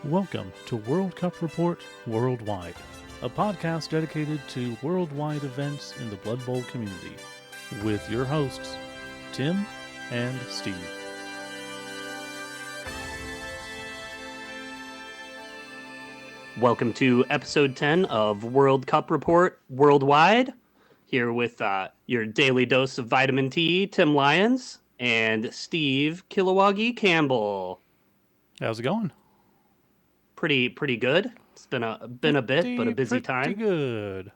Welcome to World Cup Report Worldwide, a podcast dedicated to worldwide events in the Blood Bowl community, with your hosts, Tim and Steve. Welcome to episode 10 of World Cup Report Worldwide, here with your daily dose of vitamin T, Tim Lyons, and Steve Kilowagi Campbell. How's it going? Pretty good. It's been a bit, but a busy time. Pretty good.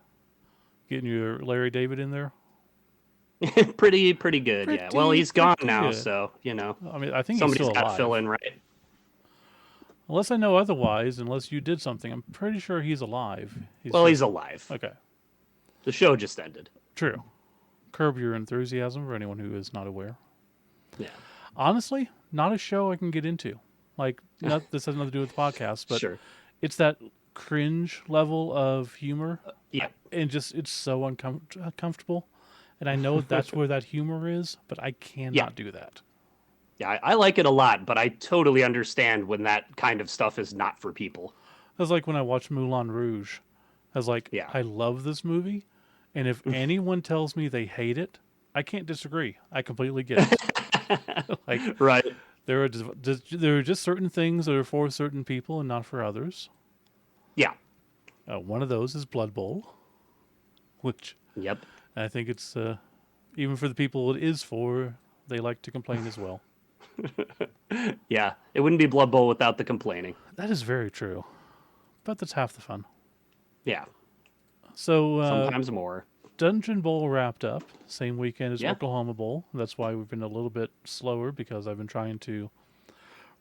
Getting your Larry David in there? pretty good, yeah. Well, he's gone now, good. So, you know. I mean, I think somebody's he's still got alive. to fill in, right? Unless I know otherwise, unless you did something, I'm pretty sure he's alive. He's alive. Okay. The show just ended. True. Curb Your Enthusiasm for anyone who is not aware. Yeah. Honestly, not a show I can get into. Like, this has nothing to do with the podcast, but Sure. It's that cringe level of humor. Yeah. And just, it's so uncomfortable. And I know that's where that humor is, but I cannot do that. Yeah, I like it a lot, but I totally understand when that kind of stuff is not for people. It's like when I watched Moulin Rouge. I was like, I love this movie. And if anyone tells me they hate it, I can't disagree. I completely get it. Right. There are just certain things that are for certain people and not for others. Yeah. One of those is Blood Bowl, which I think it's, even for the people it is for, they like to complain as well. Yeah, it wouldn't be Blood Bowl without the complaining. That is very true. But that's half the fun. Yeah. So sometimes more. Dungeon Bowl wrapped up same weekend as Oklahoma Bowl. That's why we've been a little bit slower, because I've been trying to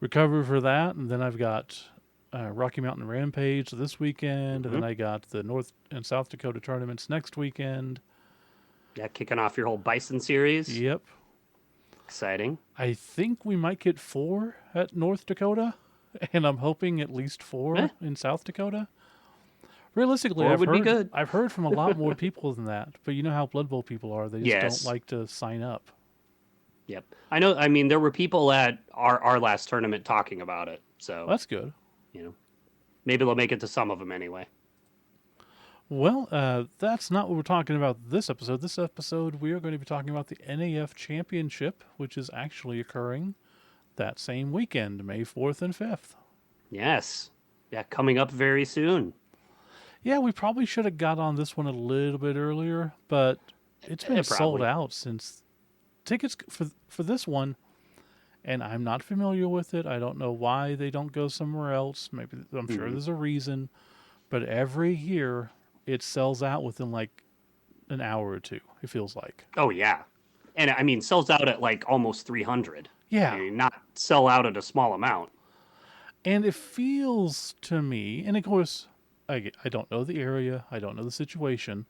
recover for that. And then I've got Rocky Mountain Rampage this weekend. And then I got the North and South Dakota tournaments next weekend. Yeah, kicking off your whole Bison series. Yep. Exciting. I think we might get 4 at North Dakota. And I'm hoping at least 4 in South Dakota. Realistically, I've heard from a lot more people than that. But you know how Blood Bowl people are. They just don't like to sign up. Yep. I know. I mean, there were people at our last tournament talking about it. So that's good. You know, maybe they'll make it to some of them anyway. Well, that's not what we're talking about this episode. This episode, we are going to be talking about the NAF Championship, which is actually occurring that same weekend, May 4th and 5th. Yes. Yeah, coming up very soon. Yeah, we probably should have got on this one a little bit earlier, but it's been sold out since tickets for this one, and I'm not familiar with it. I don't know why they don't go somewhere else. Maybe I'm sure there's a reason, but every year it sells out within like an hour or two, it feels like. Oh, yeah. And I mean, sells out at like almost 300. Yeah. I mean, not sell out at a small amount. And it feels to me, and of course, I don't know the area, I don't know the situation.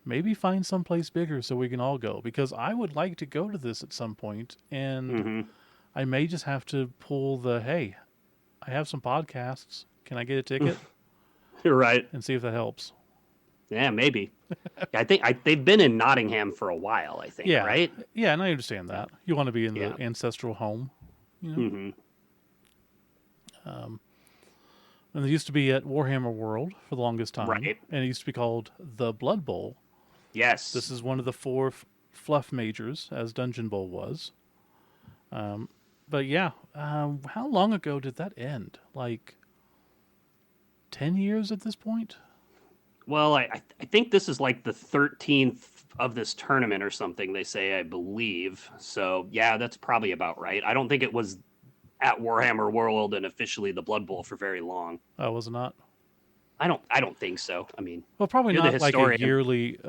Maybe find someplace bigger so we can all go, because I would like to go to this at some point, and I may just have to pull hey, I have some podcasts. Can I get a ticket? You're right. And see if that helps. Yeah, maybe. I think they've been in Nottingham for a while, I think, right? Yeah, and I understand that. You want to be in the ancestral home. You know? And they used to be at Warhammer World for the longest time. Right. And it used to be called the Blood Bowl. Yes. This is one of the 4 fluff majors, as Dungeon Bowl was. But yeah, how long ago did that end? Like 10 years at this point? Well, I think this is like the 13th of this tournament or something, they say, I believe. So, yeah, that's probably about right. I don't think it was at Warhammer World and officially the Blood Bowl for very long. Oh, was it not? I don't think so. I mean, well, probably not like a yearly.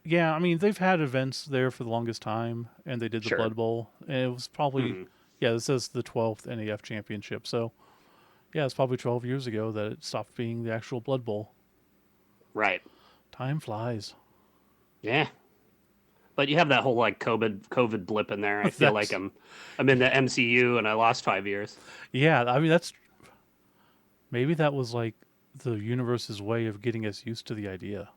Yeah, I mean, they've had events there for the longest time, and they did the Blood Bowl, and it was probably this says the 12th NAF Championship. So, yeah, it's probably 12 years ago that it stopped being the actual Blood Bowl. Right. Time flies. Yeah. But you have that whole like COVID blip in there. I feel like I'm in the MCU and I lost 5 years. Yeah, I mean maybe that was like the universe's way of getting us used to the idea.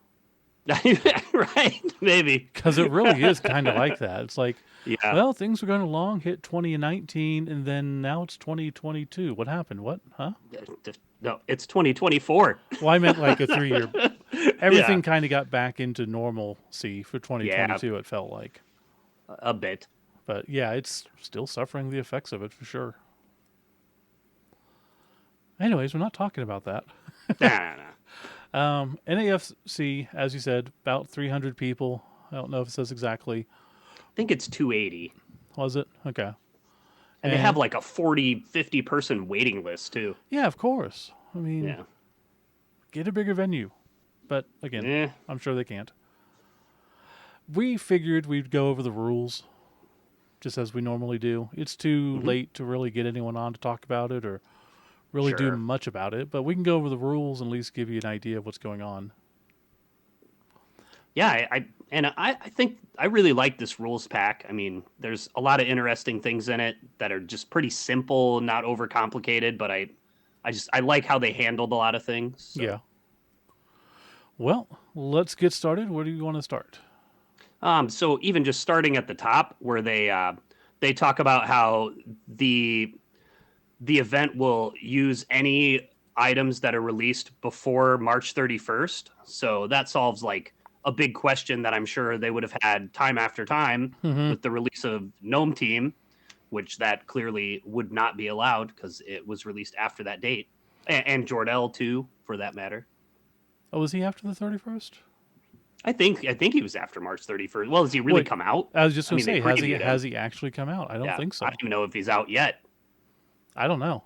Right? Maybe. Because it really is kind of like that. It's like, Yeah. well, things were going along, hit 2019, and then now it's 2022. What happened? What? Huh? No, it's 2024. Well, I meant like a 3 year. Yeah. Everything kind of got back into normalcy for Yeah. 2022, it felt like. A bit. But yeah, it's still suffering the effects of it for sure. Anyways, we're not talking about that. Nah, nah. NAFC, as you said, about 300 people. I don't know if it says exactly. I think it's 280. Was it? Okay. And they have like a 40, 50 person waiting list too. Yeah, of course. I mean, Yeah. get a bigger venue. But again, Eh. I'm sure they can't. We figured we'd go over the rules just as we normally do. It's too late to really get anyone on to talk about it or really do Sure. much about it, but we can go over the rules and at least give you an idea of what's going on. Yeah, I think I really like this rules pack. I mean, there's a lot of interesting things in it that are just pretty simple, not overcomplicated, but I like how they handled a lot of things. So. Yeah. Well, let's get started. Where do you want to start? So even just starting at the top where they talk about how the event will use any items that are released before March 31st. So that solves like a big question that I'm sure they would have had time after time with the release of Gnome Team, which that clearly would not be allowed because it was released after that date. And Jordell too, for that matter. Oh, was he after the 31st? I think he was after March 31st. Well, has he really Wait, come out? I was just going to say, they previewed him. has he actually come out? I don't Yeah, think so. I don't even know if he's out yet. I don't know.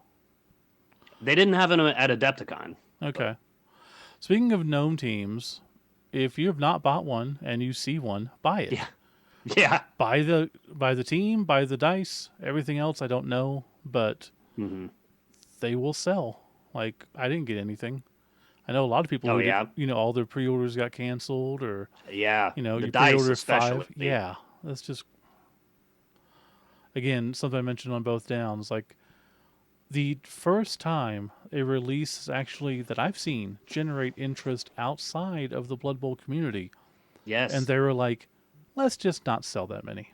They didn't have him at Adepticon. Okay. Speaking of gnome teams, if you have not bought one and you see one, buy it. Yeah. Yeah. Buy the team, buy the dice. Everything else I don't know, but they will sell. Like I didn't get anything. I know a lot of people who did, all their pre-orders got canceled or Yeah. the The you dice pre-order especially. 5. Yeah. That's just again something I mentioned on both downs. Like the first time a release actually that I've seen generate interest outside of the Blood Bowl community. Yes. And they were like, let's just not sell that many.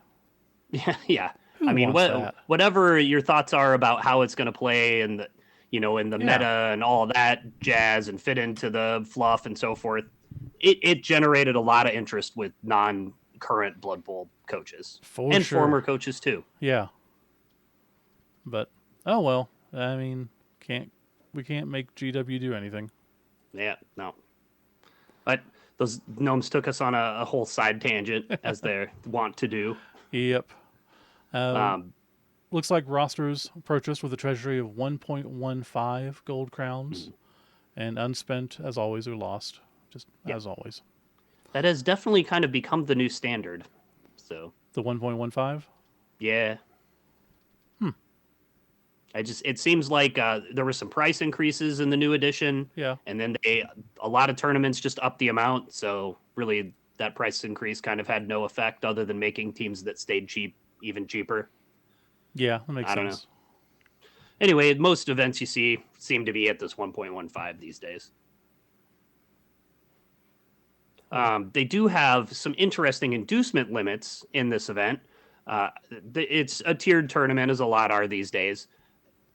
Yeah. Yeah. Who I mean, wants that? whatever your thoughts are about how it's going to play and the, in the meta and all that jazz and fit into the fluff and so forth, it generated a lot of interest with non-current Blood Bowl coaches and former coaches too. Yeah. But oh well. I mean, we can't make GW do anything. Yeah, no. But those gnomes took us on a whole side tangent as they want to do. Yep. Looks like rosters purchased with a treasury of 1.15 gold crowns, and unspent, as always, are lost. Just as always. That has definitely kind of become the new standard. So the 1.15. Yeah. It seems like there were some price increases in the new edition. Yeah. And then a lot of tournaments just upped the amount. So really that price increase kind of had no effect other than making teams that stayed cheap even cheaper. Yeah, that makes sense. I don't know. Anyway, most events you see seem to be at this 1.15 these days. They do have some interesting inducement limits in this event. It's a tiered tournament, as a lot are these days.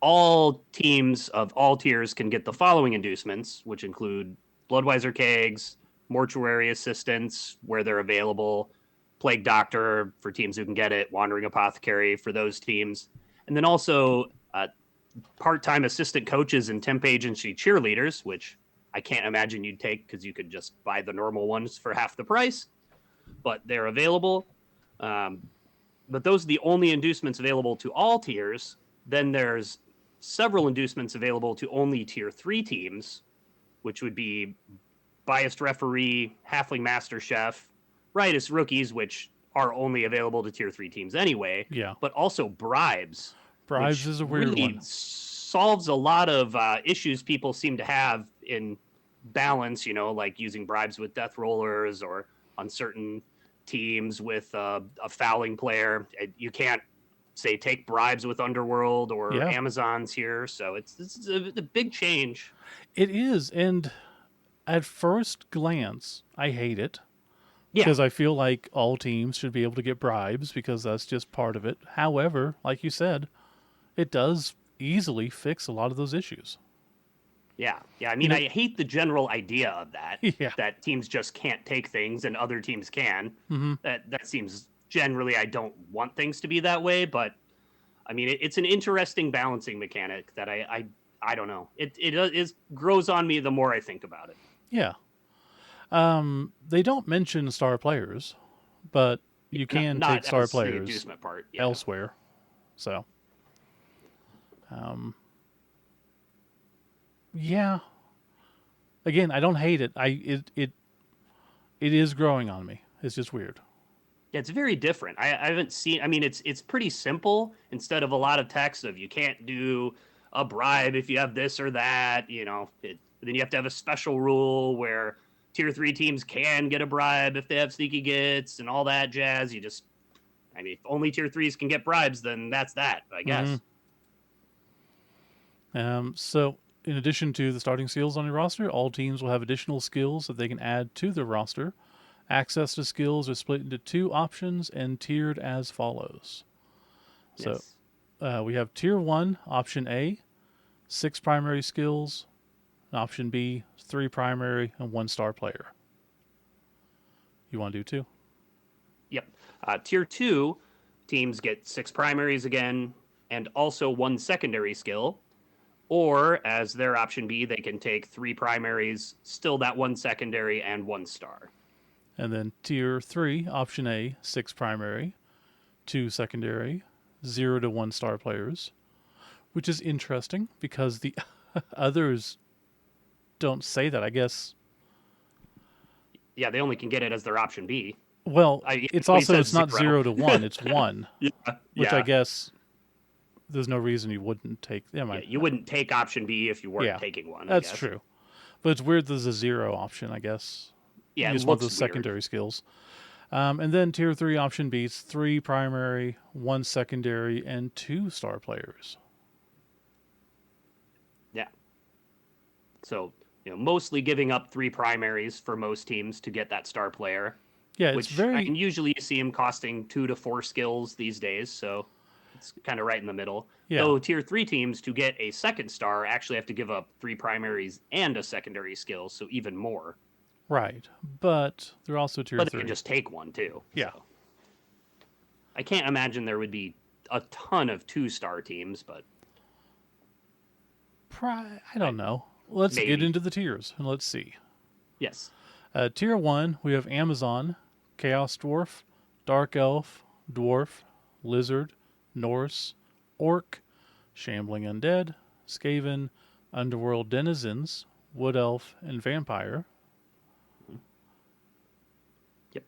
All teams of all tiers can get the following inducements, which include Bloodweiser kegs, mortuary assistants where they're available, Plague Doctor for teams who can get it, Wandering Apothecary for those teams, and then also part-time assistant coaches and temp agency cheerleaders, which I can't imagine you'd take because you could just buy the normal ones for half the price, but they're available. But those are the only inducements available to all tiers. Then there's several inducements available to only tier 3 teams, which would be Biased Referee, Halfling Master Chef, Riotous Rookies, which are only available to tier 3 teams anyway. Yeah. But also Bribes. Bribes is a weird really one. Solves a lot of issues people seem to have in balance, like using bribes with death rollers or on certain teams with a fouling player. You can't say take bribes with Underworld or Amazons here, so it's a big change. It is, and At first glance, I hate it Yeah, because I feel like all teams should be able to get bribes because that's just part of it. However, like you said, it does easily fix a lot of those issues. yeah. I You mean, know, I hate the general idea of yeah. that teams just can't take things and other teams can. Hmm. That seems generally I don't want things to be that way, but I mean, it's an interesting balancing mechanic that I don't know. It is grows on me the more I think about it. Yeah. They don't mention star players, but you can take Not star as the players inducement part. Yeah, elsewhere. So, um, yeah. Again, I don't hate it. It is growing on me. It's just weird. yeah, it's very different. I haven't seen. I mean, it's pretty simple. Instead of a lot of text of you can't do a bribe if you have this or that. Then you have to have a special rule where tier 3 teams can get a bribe if they have sneaky gets and all that jazz. I mean, if only tier 3s can get bribes, then that's that, I Hmm. guess. So, in addition to the starting skills on your roster, all teams will have additional skills that they can add to their roster. Access to skills are split into two options and tiered as follows. So, Yes. we have Tier 1, Option A, 6 primary skills, and Option B, 3 primary and 1 star player. You want to do two? Yep. Tier 2 teams get 6 primaries again, and also 1 secondary skill. Or, as their option B, they can take 3 primaries, still that 1 secondary, and 1 star. And then Tier 3, Option A, 6 primary, 2 secondary, 0 to 1 star players, which is interesting because the others don't say that, I guess. Yeah, they only can get it as their option B. Well, But he says it's not 0. 0 to 1, it's 1, Yeah, which I yeah. guess there's no reason you wouldn't take. Yeah, you wouldn't take option B if you weren't Yeah, taking one, I that's guess. true. But it's weird there's a 0 option, I guess. Yeah, You it just want looks those weird. secondary skills. And then Tier 3 option beats 3 primary, 1 secondary, and 2 star players. Yeah. So, mostly giving up 3 primaries for most teams to get that star player, Yeah, it's which I very. mean, usually you see him costing 2 to 4 skills these days. So it's kind of right in the middle. Yeah, Though tier 3 teams to get a second star actually have to give up 3 primaries and a secondary skill, so even more. right. But they're also Tier But they can 3. just take one too. Yeah. So I can't imagine there would be a ton of 2 star teams, but I don't know. Let's get maybe. into the tiers and let's see. Yes. Tier 1, we have Amazon, Chaos Dwarf, Dark Elf, Dwarf, Lizard, Norse, Orc, Shambling Undead, Skaven, Underworld Denizens, Wood Elf, and Vampire. Yep.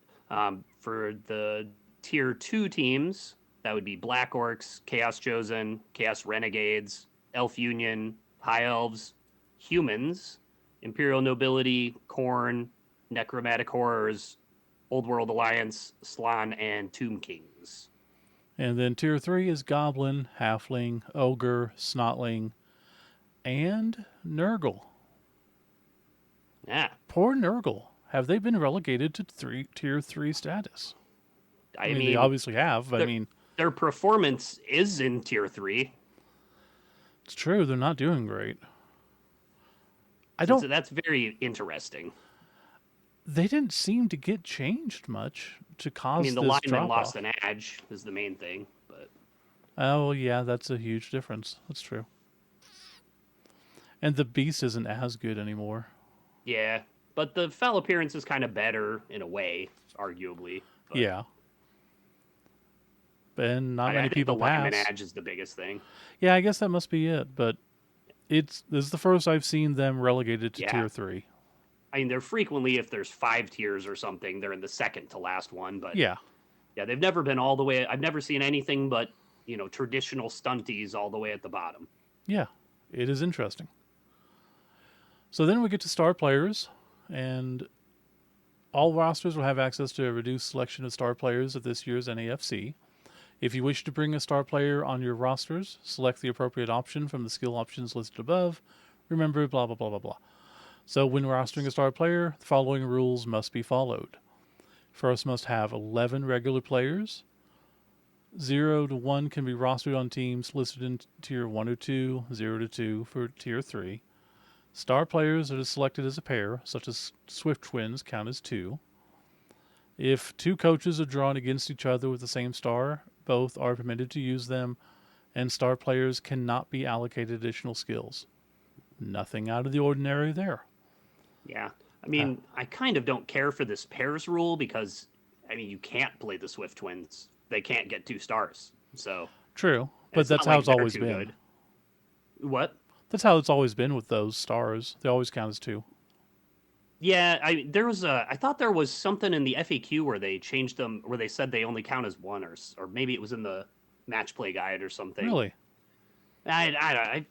For the tier 2 teams, that would be Black Orcs, Chaos Chosen, Chaos Renegades, Elf Union, High Elves, Humans, Imperial Nobility, Khorne, Necromantic Horrors, Old World Alliance, Slann, and Tomb Kings. And then Tier 3 is Goblin, Halfling, Ogre, Snotling, and Nurgle. Yeah. Poor Nurgle. Have they been relegated to Tier 3 status? I I mean, they mean, obviously have. But I their, mean, their performance is in tier 3. it's true. They're not doing great. I So don't. that's very interesting. They didn't seem to get changed much to I mean, cause the this lineman drop lost off. an edge is the main thing, but Oh, yeah, that's a huge difference. That's true. And the beast isn't as good anymore. yeah. But the foul appearance is kind of better in a way, arguably. But Yeah. And not I many think the people lineman pass. edge is the biggest thing. Yeah, I guess that must be it. But this is the first I've seen them relegated to Yeah. Tier 3. I mean, they're frequently, if there's 5 tiers or something, they're in the second to last one. But Yeah. yeah, they've never been all the way. I've never seen anything but, traditional stunties all the way at the bottom. Yeah. It is interesting. So then we get to star players, and all rosters will have access to a reduced selection of star players at this year's NAFC. If you wish to bring a star player on your rosters, select the appropriate option from the skill options listed above. Remember, blah, blah, blah, blah, blah. So when rostering a star player, the following rules must be followed. First must have 11 regular players. 0 to 1 can be rostered on teams listed in Tier 1 or 2, 0 to 2 for Tier 3. Star players that are selected as a pair, such as Swift Twins, count as 2. If 2 coaches are drawn against each other with the same star, both are permitted to use them, and star players cannot be allocated additional skills. Nothing out of the ordinary there. Yeah. I mean, I kind of don't care for this pairs rule because, I mean, you can't play the Swift Twins. They can't get 2 stars. So True, but it's that's not how like it's they're always too been. good. What? That's how it's always been with those stars. They always count as 2. Yeah, I thought there was something in the FAQ where they changed them, where they said they only count as 1, or maybe it was in the match play guide or something. Really? I Do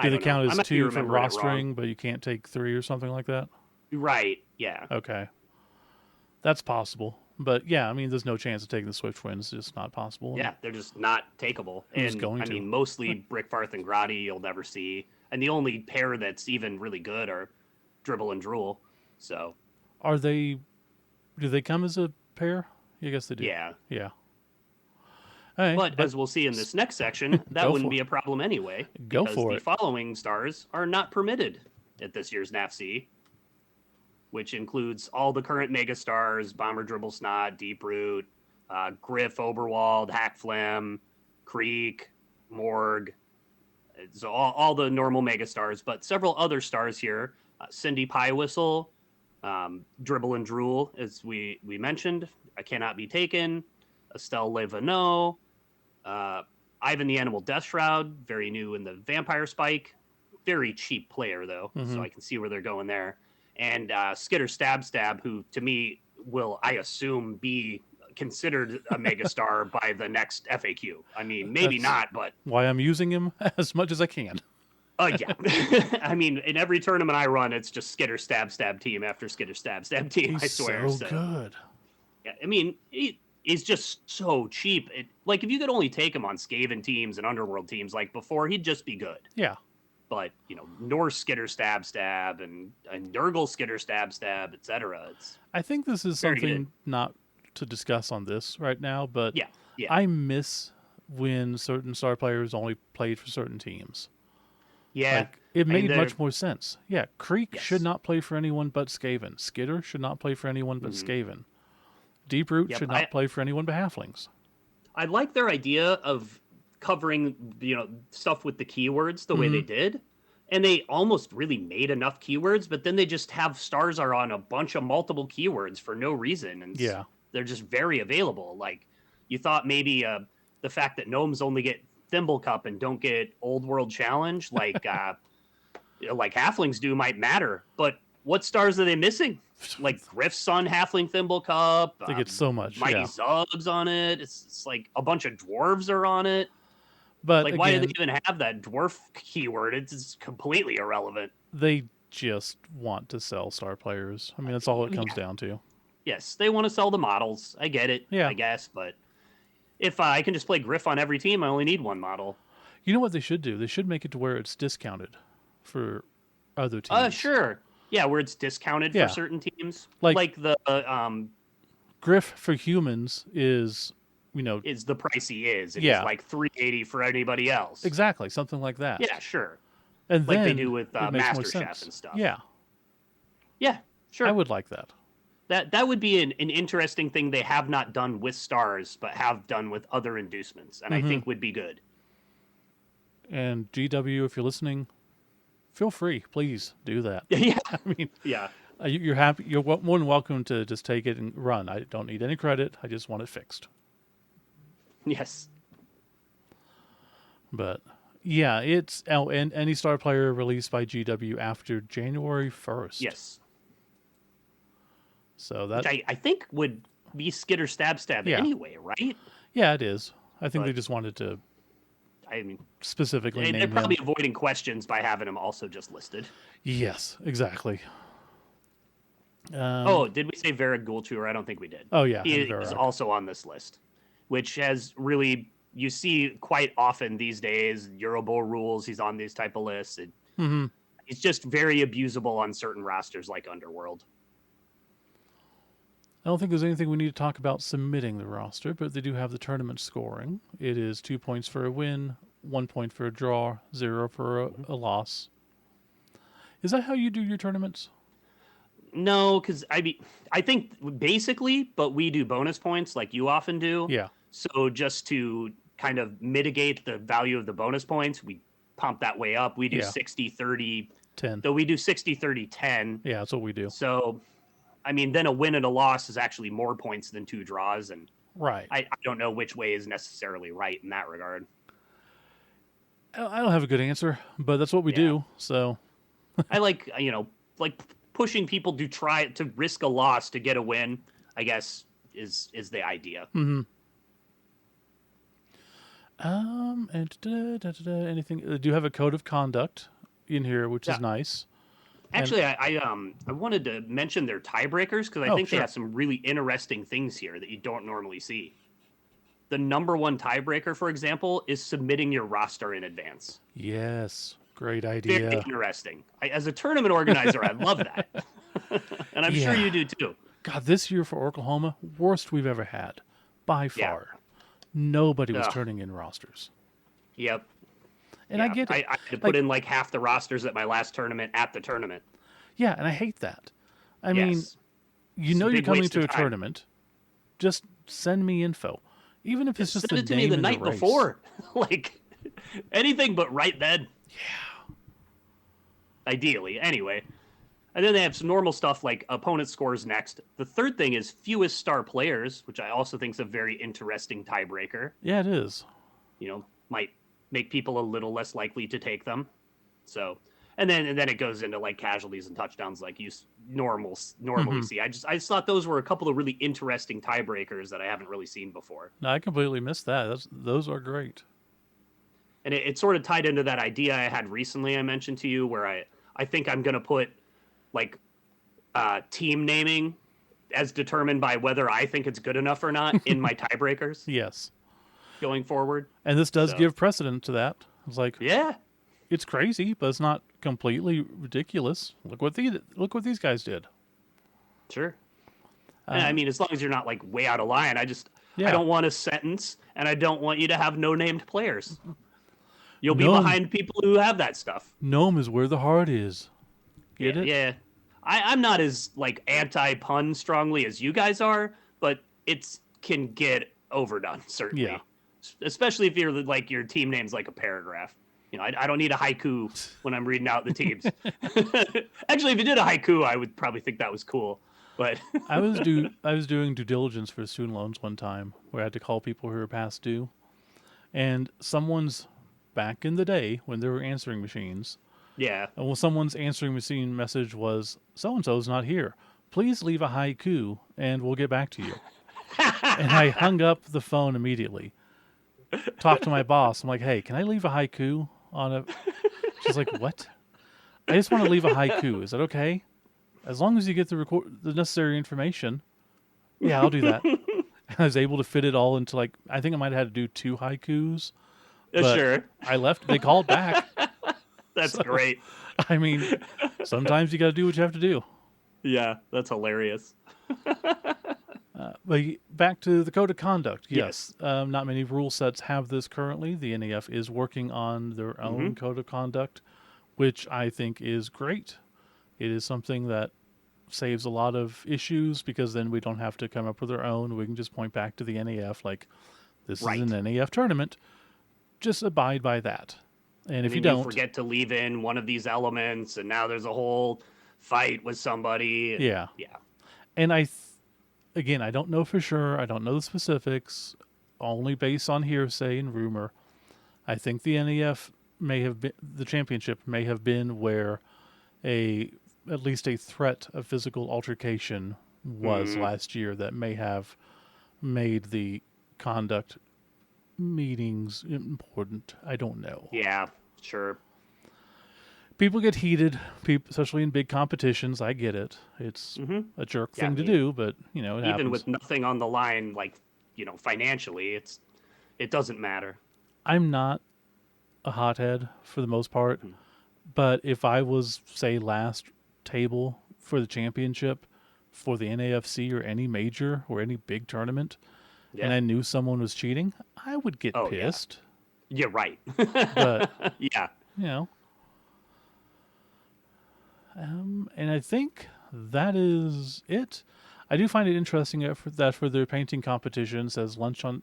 they don't count know. I as might be 2 for remembering it wrong. rostering, but you can't take 3 or something like that? Right, yeah. Okay. That's possible. But yeah, I mean, there's no chance of taking the Swift Twins. It's just not possible. Yeah, they're just not takeable. Who's And going I to? mean, mostly Brickfarth and Grotti you'll never see. And the only pair that's even really good are Dribble and Drool. So, Do they come as a pair? I guess they do. yeah. Yeah. All right, But as we'll see in this next section, that Go wouldn't for be a problem anyway. Go because for the it. following stars are not permitted at this year's NAFC, which includes all the current mega stars: Bomber, Dribble, Snot, Deep Root, Griff, Oberwald, Hackflam, Creek, Morg. So all the normal mega stars, but several other stars here: Cindy Pie Whistle, Dribble and Drool, as we mentioned, I cannot be taken. Estelle Levanot, Ivan the Animal Death Shroud, very new in the Vampire Spike, very cheap player though, so I can see where they're going there. And Skitter Stab, who to me will, I assume, be considered a megastar by the next FAQ. I mean, maybe not, but why I'm using him as much as I can. yeah. I mean, in every tournament I run, it's just Skitter Stab team after Skitter Stab team. He's I swear. so good. Yeah, I mean, he's just so cheap. Like if you could only take him on Skaven teams and Underworld teams, like before, he'd just be good. Yeah. But Norse Skitter Stab and Nurgle Skitter Stab, etc. I think this is very something good. not to discuss on this right now, but Yeah. I miss when certain star players only played for certain teams. Yeah. Like, it I mean, made much more sense. Yeah, Creek Yes. should not play for anyone but Skaven. Skitter should not play for anyone but Skaven. Deep Root Yep, should not play for anyone but Halflings. I like their idea of covering stuff with the keywords the way they did, and they almost really made enough keywords, but then they just have stars are on a bunch of multiple keywords for no reason, and Yeah. they're just very available. Like you thought maybe the fact that gnomes only get Thimble Cup and don't get Old World Challenge like like halflings do might matter, but what stars are they missing? Like Griff's Son Halfling Thimble Cup. They get so much. Mighty Yeah. Zugs on it. It's like a bunch of dwarves are on it. But Like, again, why do they even have that dwarf keyword? It's completely irrelevant. they just want to sell star players. I mean, that's all it comes down to. Yes, they want to sell the models. I get it, Yeah. I guess. But if I can just play Griff on every team, I only need one model. You know what they should do? They should make it to where it's discounted for other teams. Sure. Yeah, where it's discounted Yeah. for certain teams. Like- Like the Griff for humans is, is the price he is. It's Yeah. like $380 for anybody else. exactly something like that. Yeah, sure. And Like they then do with it makes more MasterChef sense. and stuff. Yeah, Yeah, sure. I would like that. That would be an interesting thing they have not done with stars, but have done with other inducements, and I think would be good. And GW, if you're listening, feel free, please do that. Yeah, I mean, yeah. you're happy. You're more than welcome to just take it and run. I don't need any credit. I just want it fixed. Yes. But yeah, it's and any star player released by GW after January 1st. Yes. So that Which I think would be Skitter Stab Yeah. anyway, right? yeah, it is. I think they But- just wanted to I mean, specifically they're name probably them. avoiding questions by having them also just listed. Yes, exactly. Oh, did we say Varag Gulchur? I don't think we did. Oh yeah, He and is Varrock. also on this list, which has really, you see quite often these days, Eurobowl rules, he's on these type of lists. He's just very abusable on certain rosters like Underworld. I don't think there's anything we need to talk about submitting the roster, but they do have the tournament scoring. It is 2 points for a win, 1 point for a draw, 0 for a loss. Is that how you do your tournaments? No, because I think basically, but we do bonus points like you often do. Yeah. So just to kind of mitigate the value of the bonus points, we pump that way up. We do 60, 30, 10. Though we do 60, 30, 10. Yeah, that's what we do. So, I mean, then a win and a loss is actually more points than 2 draws. And right. I don't know which way is necessarily right in that regard. I don't have a good answer, but that's what we do. So I like, like pushing people to try to risk a loss to get a win, I guess, is the idea. Mm-hmm. And anything? Do you have a code of conduct in here, which is nice? Actually, I wanted to mention their tiebreakers because I think they have some really interesting things here that you don't normally see. The number 1 tiebreaker, for example, is submitting your roster in advance. Yes, great idea. Very interesting. As a tournament organizer, I love that, and I'm sure you do too. God, this year for Oklahoma, worst we've ever had, by far. Yeah. Nobody was turning in rosters. Yep. And I get it. I had to put in like half the rosters at my last tournament at the tournament. Yeah, and I hate that. I mean, you're coming to a tournament. Just send me info. Even if it's just send it to me the night before. Like anything but right then. Yeah. Ideally. Anyway. And then they have some normal stuff like opponent scores next. The third thing is fewest star players, which I also think is a very interesting tiebreaker. Yeah, it is. Might make people a little less likely to take them. So, and then it goes into like casualties and touchdowns like you normally see. I just thought those were a couple of really interesting tiebreakers that I haven't really seen before. No, I completely missed that. Those are great. And it sort of tied into that idea I had recently I mentioned to you where I think I'm going to put like team naming as determined by whether I think it's good enough or not in my tiebreakers. Yes. Going forward. And this does give precedent to that. It's like, it's crazy, but it's not completely ridiculous. Look what these guys did. Sure. I mean, as long as you're not like way out of line, I don't want a sentence, and I don't want you to have no named players. You'll be behind people who have that stuff. Gnome is where the heart is. Get it? Yeah. I'm not as like anti-pun strongly as you guys are, but it can get overdone, certainly. Yeah. Especially if you're like your team name's like a paragraph. I don't need a haiku when I'm reading out the teams. Actually, if you did a haiku, I would probably think that was cool. But I was doing due diligence for student loans one time where I had to call people who were past due, and someone's back in the day when there were answering machines. Yeah. And well, someone's answering machine message was, "So-and-so's not here. Please leave a haiku, and we'll get back to you." And I hung up the phone immediately. Talked to my boss. I'm like, "Hey, can I leave a haiku on a..." She's like, "What?" "I just want to leave a haiku. Is that okay? As long as you get the necessary information." "Yeah, I'll do that." And I was able to fit it all into like, I think I might have had to do 2 haikus. Sure. I left. They called back. That's great. I mean, sometimes you got to do what you have to do. Yeah, that's hilarious. But back to the code of conduct. Yes. Not many rule sets have this currently. The NAF is working on their own code of conduct, which I think is great. It is something that saves a lot of issues because then we don't have to come up with our own. We can just point back to the NAF like, this is an NAF tournament. Just abide by that. And if you don't... forget to leave in one of these elements, and now there's a whole fight with somebody. Yeah. And again, I don't know for sure. I don't know the specifics. Only based on hearsay and rumor. I think the NAF may have been... The championship may have been where at least a threat of physical altercation was last year that may have made the conduct meetings important. I don't know. Yeah, sure. People get heated, especially in big competitions. I get it. It's a jerk thing to do, but it happens. Even with nothing on the line, like financially, it doesn't matter. I'm not a hothead for the most part, But if I was, say, last table for the championship for the NAFC or any major or any big tournament, and Yeah. I knew someone was cheating, I would get Oh yeah. pissed. Yeah. Right. But, Yeah. you know, and I think that is it. I do find it interesting that for their painting competition says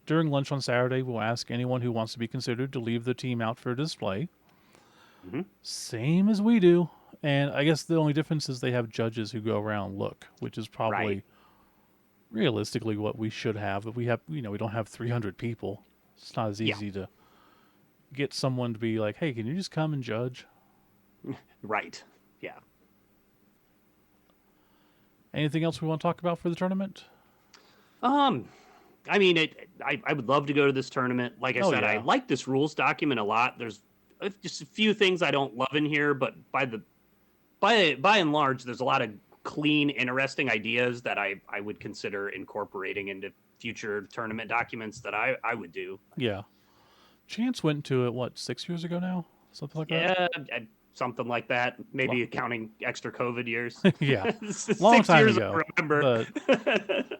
during lunch on Saturday we'll ask anyone who wants to be considered to leave the team out for display. Hmm. Same as we do. And I guess the only difference is they have judges who go around and look, which is Right. probably realistically what we should have. But we have, we don't have 300 people. It's not as Yeah. easy to get someone to be like, hey, can you just come and judge? Right. Yeah. Anything else we want to talk about for the tournament? Um, I mean, I would love to go to this tournament. Like I Oh, said, I yeah. like this rules document a lot. There's just a few things I don't love in here, but by and large, there's a lot of clean, interesting ideas that I would consider incorporating into future tournament documents that I would do. Yeah. Chance went to it, what, 6 years ago now? Something like that? Yeah, something like that. Maybe accounting extra COVID years. Yeah. Long 6 time years, ago. I remember. But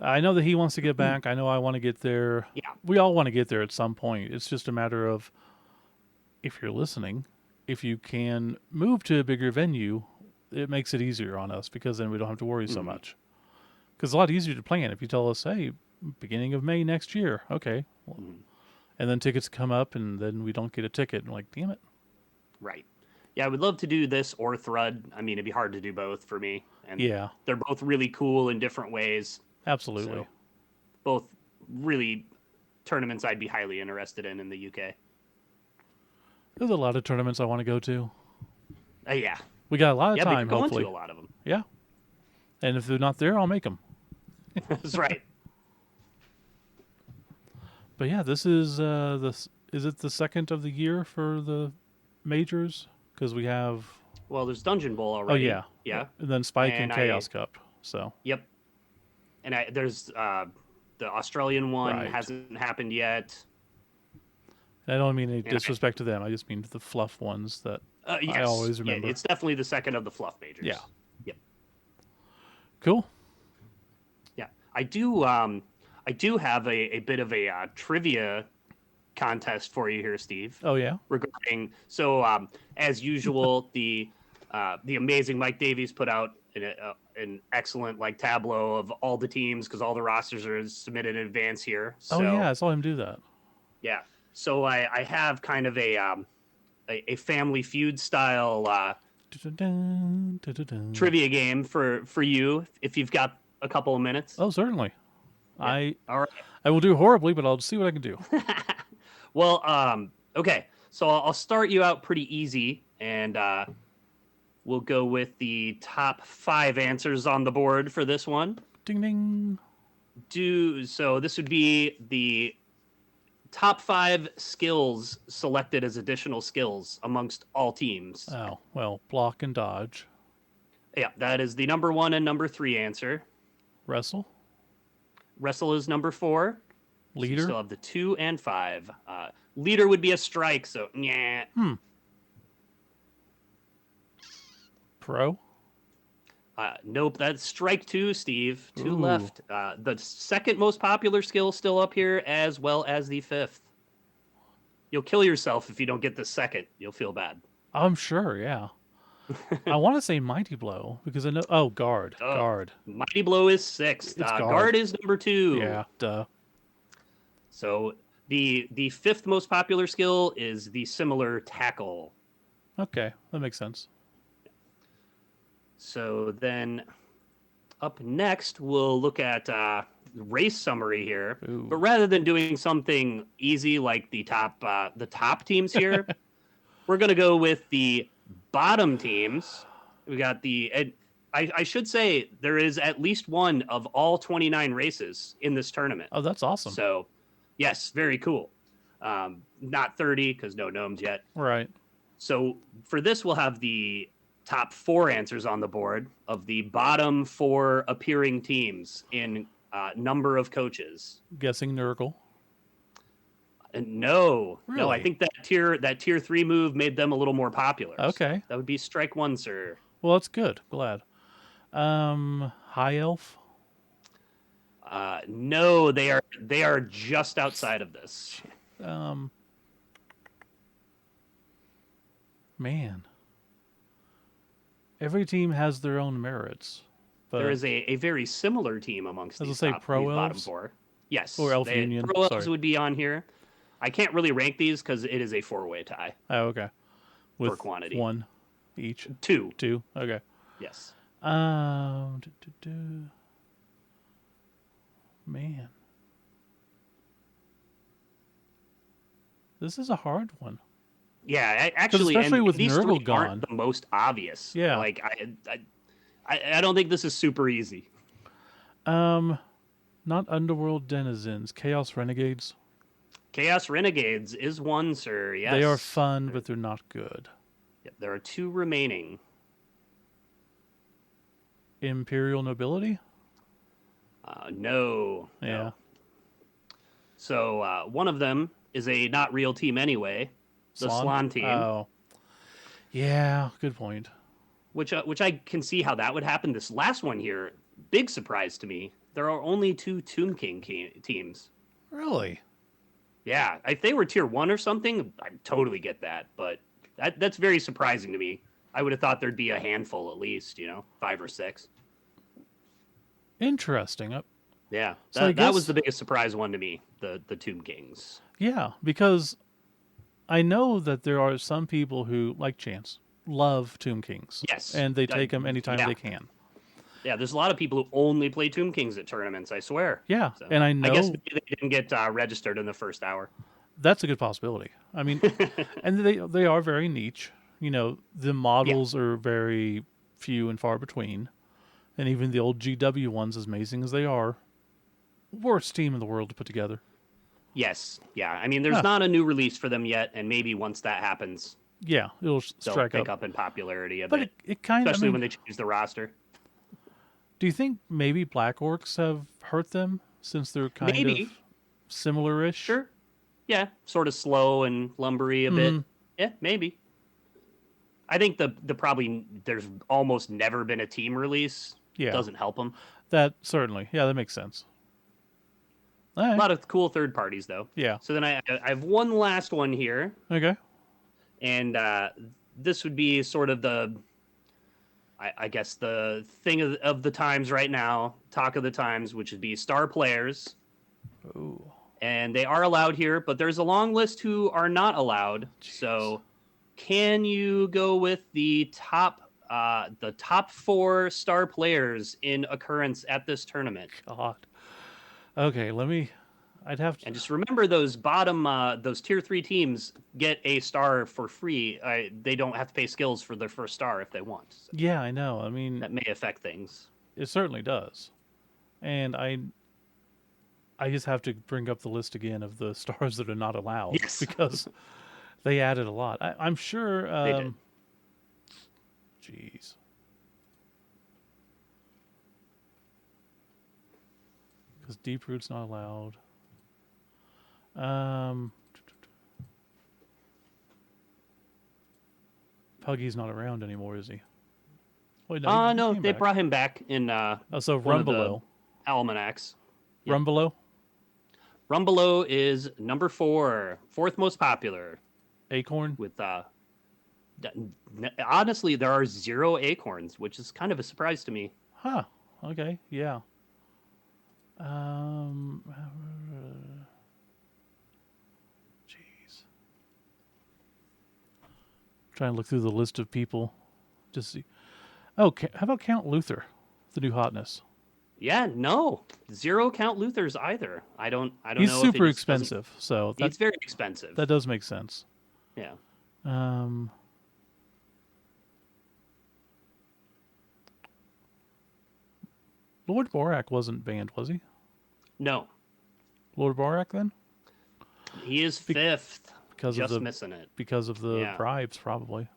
I know that he wants to get back. I know I want to get there. Yeah. We all want to get there at some point. It's just a matter of, if you're listening, if you can move to a bigger venue, it makes it easier on us because then we don't have to worry so Mhm. much. Because it's a lot easier to plan if you tell us, hey, beginning of May next year. Okay. Well, Mhm. and then tickets come up and then we don't get a ticket. And like, damn it. Right. Yeah, I would love to do this or Thrud. I mean, it'd be hard to do both for me. And Yeah, they're both really cool in different ways. absolutely. So both really tournaments I'd be highly interested in the UK. There's a lot of tournaments I want to go to. Yeah. We got a lot of Yeah, they've time, gone hopefully. to a lot of them. Yeah. And if they're not there, I'll make them. That's right. But yeah, this is is it the second of the year for the majors? Because we have Well, there's Dungeon Bowl already. yeah, Yeah. and then Spike and And Chaos Cup. So Yep. And there's the Australian one Right. hasn't happened yet. and I don't mean any And disrespect to them. I just mean the fluff ones that yes. I always remember. Yeah, it's definitely the second of the fluff majors. Yeah. Yep. Cool. Yeah. I do have a bit of a trivia contest for you here, Steve. Oh yeah. Regarding as usual, the amazing Mike Davies put out an excellent like tableau of all the teams because all the rosters are submitted in advance here. So, Oh yeah. I saw him do that. yeah. So I have kind of a Family Feud style Dun-dun-dun, dun-dun-dun. trivia game for you if you've got a couple of minutes. Oh certainly. Yeah. All right. I will do horribly, but I'll see what I can do. Well, okay. So I'll start you out pretty easy, and we'll go with the top 5 answers on the board for this one. Ding ding. So this would be the top 5 skills selected as additional skills amongst all teams. Oh well, block and dodge. Yeah, that is the number 1 and number 3 answer. Wrestle. Wrestle is number 4. So you Leader. still have the 2 and 5. Leader would be a strike, so yeah. Pro. Nope, that's strike 2, Steve. 2 Ooh. left. The second most popular skill still up here, as well as the 5th. You'll kill yourself if you don't get the second. You'll feel bad. I'm sure. Yeah. I want to say mighty blow because I know. Oh, guard. Oh. Guard. Mighty blow is 6th. It's Guard. guard. Is number 2. Yeah. Duh. So the 5th most popular skill is the similar tackle. Okay, that makes sense. So then up next, we'll look at race summary here. Ooh. But rather than doing something easy like the top teams here, we're going to go with the bottom teams. We got I should say there is at least one of all 29 races in this tournament. Oh, that's awesome. So, yes, very cool. Not 30 because no gnomes yet. Right. So for this, we'll have the top 4 answers on the board of the bottom 4 appearing teams in number of coaches. Guessing Nurgle. No, I Really? think that tier 3 move made them a little more popular. So Okay. that would be strike one, sir. Well, that's good. Glad. High elf. No, they are just outside of this. Um, man, every team has their own merits, There but is a very similar team amongst as I these say, pro bottom elves four. or Yes, elf union. pro elves Sorry. would be on here. I can't really rank these because it is a four-way tie Oh, okay. for With quantity. one each. Two. Two. Okay. Yes. Do, do, do. Man, this is a hard one. Yeah, Because actually, especially and with these Nurgle three aren't gone. the most obvious. Yeah. Like I don't think this is super easy. Not Underworld Denizens, Chaos Renegades. Chaos Renegades is one, sir. Yes. They are fun, but they're not good. There are two remaining. Imperial Nobility? No. Yeah. No. So one of them is a not real team anyway, the Slan team, Oh. Yeah, good point. which I can see how that would happen. This last one here, big surprise to me. There are only two Tomb King teams. Really? Yeah, if they were tier 1 or something, I totally get that, but that's very surprising to me. I would have thought there'd be a handful at least, 5 or 6. Interesting. Yeah, So I that was guess- the biggest surprise one to me, the Tomb Kings. Yeah, because I know that there are some people who, like Chance, love Tomb Kings. Yes. And they take them anytime yeah. they can. Yeah, there's a lot of people who only play Tomb Kings at tournaments, I swear. Yeah, So, and I know I guess maybe they didn't get registered in the first hour. that's a good possibility. I mean, and they are very niche. The models are very few and far between. And even the old GW ones, as amazing as they are, worst team in the world to put together. Yes, yeah. I mean, there's not a new release for them yet, and maybe once that happens, Yeah, it'll they'll strike pick up. up in popularity a But bit, it kind of, especially when they change the roster. do you think maybe Black Orcs have hurt them since they're kind Maybe. of similar-ish? Sure. Yeah, sort of slow and lumbery a bit. Yeah, maybe. I think the probably there's almost never been a team release. Yeah. Doesn't help them. That certainly. Yeah, that makes sense. All A right. lot of cool third parties though. Yeah. So then I have one last one here, Okay. and this would be sort of I guess the thing of the times right now, talk of the times, which would be star players. Ooh. And they are allowed here, but there's a long list who are not allowed. Jeez. So, can you go with the top 4 star players in occurrence at this tournament? God. Okay, I'd have to. And just remember those bottom, those tier 3 teams get a star for free. They don't have to pay skills for their first star if they want. So Yeah, I know. I mean, that may affect things. it certainly does. And I just have to bring up the list again of the stars that are not allowed. Yes. Because they added a lot. I'm sure. They did. Jeez. Because Deep Root's not allowed. Puggy's not around anymore, is he? Wait, he No, came they back. brought him back in So one of the Rumbelow. almanacs. Yeah. Rumbelow? Rumbelow is number 4, fourth most popular. Acorn? With honestly, there are 0 acorns, which is kind of a surprise to me. Huh. Okay, yeah. Jeez. Trying to look through the list of people to see. Oh, how about Count Luther, the new hotness? Yeah, no, 0 Count Luthers either. I don't He's know. If super it just doesn't- expensive, so It's very expensive. that does make sense. Yeah. Lord Borak wasn't banned, was he? No, Lord Borak then? he is 5th. Because Just of the missing it. because of the Yeah. bribes, probably.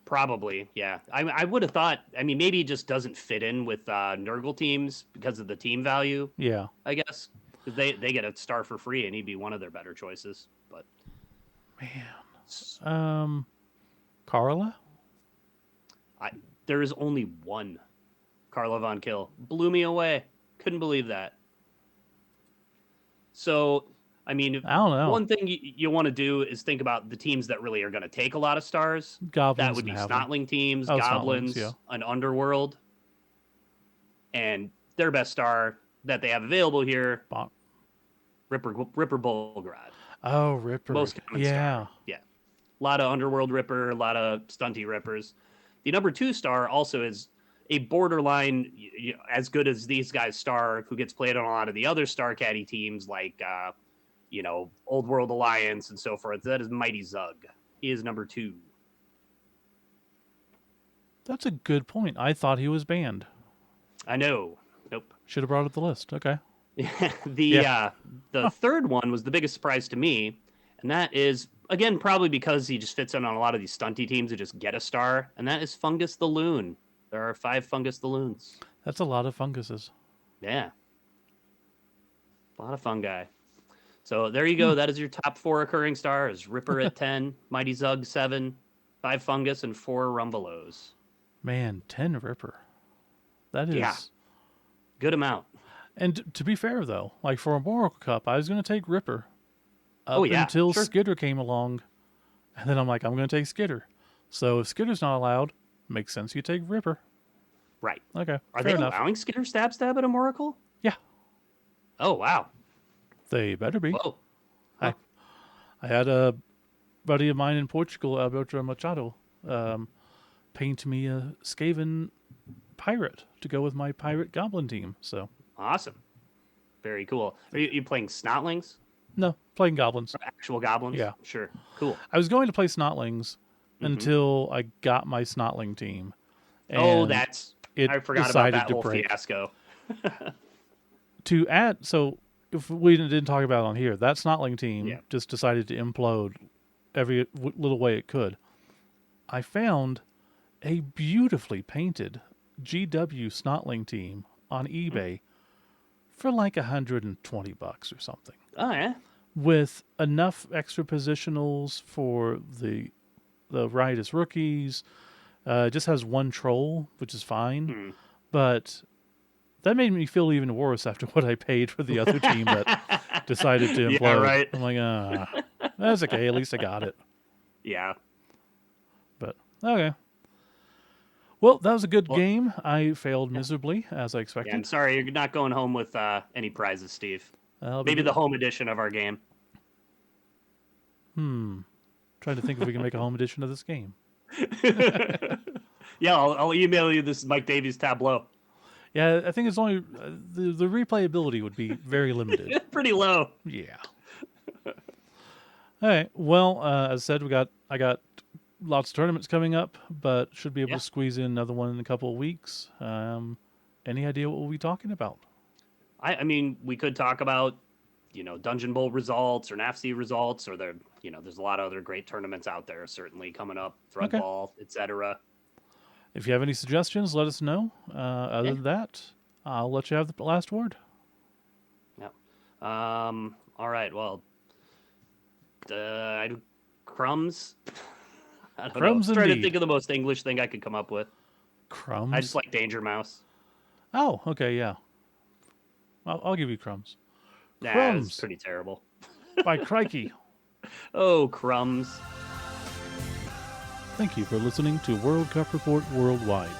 Probably, yeah. I would have thought. I mean, maybe he just doesn't fit in with Nurgle teams because of the team value. Yeah. I guess. because they get a star for free, and he'd be one of their better choices. But man, Carla. There is only one Carla Von Kill. Blew me away. Couldn't believe that. So, I mean, I don't know. one thing you want to do is think about the teams that really are going to take a lot of stars. Goblins that would be and Snotling teams, Oh, Goblins, Snotlings, yeah. an Underworld. And their best star that they have available here, Ripper Bolgrad. Oh, Ripper. Most common star. Yeah. A lot of Underworld Ripper, a lot of stunty Rippers. The number 2 star also is a borderline as good as these guys' star, who gets played on a lot of the other Star Caddy teams like, Old World Alliance and so forth. That is Mighty Zug. He is number 2. That's a good point. I thought he was banned. I know. Nope. Should have brought up the list. Okay. The third one was the biggest surprise to me, and that is, again, probably because he just fits in on a lot of these stunty teams that just get a star, and that is Fungus the Loon. There are 5 Fungus the Loons. That's a lot of funguses. Yeah. A lot of fungi. So there you go. That is your top 4 occurring stars. Ripper at 10, Mighty Zug 7, 5 Fungus, and 4 Rumbelows. Man, 10 Ripper. That is... Good amount. And to be fair, though, like for a Oracle Cup, I was going to take Ripper until Skitter came along. And then I'm like, I'm going to take Skitter. So if Skitter's not allowed, makes sense you take Ripper. Right. Okay. Are they enough. allowing Skitter stab at a Oracle? Yeah. Oh, wow. They better be. Whoa. I had a buddy of mine in Portugal, Alberto Machado, paint me a Skaven pirate to go with my pirate goblin team. So awesome. Very cool. Are you playing Snotlings? No, playing goblins. Actual goblins? Yeah. Sure. Cool. I was going to play Snotlings until I got my Snotling team. And I forgot about that whole fiasco. To add, so if we didn't talk about it on here, that Snotling team just decided to implode every little way it could. I found a beautifully painted GW Snotling team on eBay for like $120 or something. Oh, yeah? With enough extra positionals for the riotous rookies. It just has 1 troll, which is fine. But that made me feel even worse after what I paid for the other team that decided to implode. Yeah, right. I'm like, that's okay. At least I got it. Yeah. But, okay. Well, that was a good game. I failed miserably, as I expected. Yeah, I'm sorry, you're not going home with any prizes, Steve. Maybe the home edition of our game. Trying to think if we can make a home edition of this game. Yeah, I'll email you this Mike Davies tableau. Yeah, I think it's only the replayability would be very limited. Pretty low. Yeah. All right. Well, as I said, I got lots of tournaments coming up, but should be able to squeeze in another one in a couple of weeks. Any idea what we'll be talking about? I mean, we could talk about, Dungeon Bowl results or NAFC results, or there's a lot of other great tournaments out there certainly coming up, Threadball, etc. If you have any suggestions, let us know. Other than that, I'll let you have the last word. Yep. All right. Well, crumbs. I don't know. I'm trying to think of the most English thing I could come up with. Crumbs? I just like Danger Mouse. Oh, okay, yeah. I'll give you crumbs. Nah, Crumbs. It's pretty terrible. By crikey. Oh, crumbs. Thank you for listening to World Cup Report Worldwide.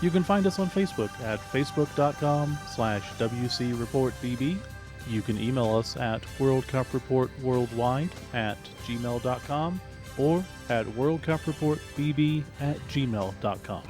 You can find us on Facebook at facebook.com/WC ReportBB. You can email us at worldcupreportworldwide@gmail.com or at worldcupreportbb@gmail.com.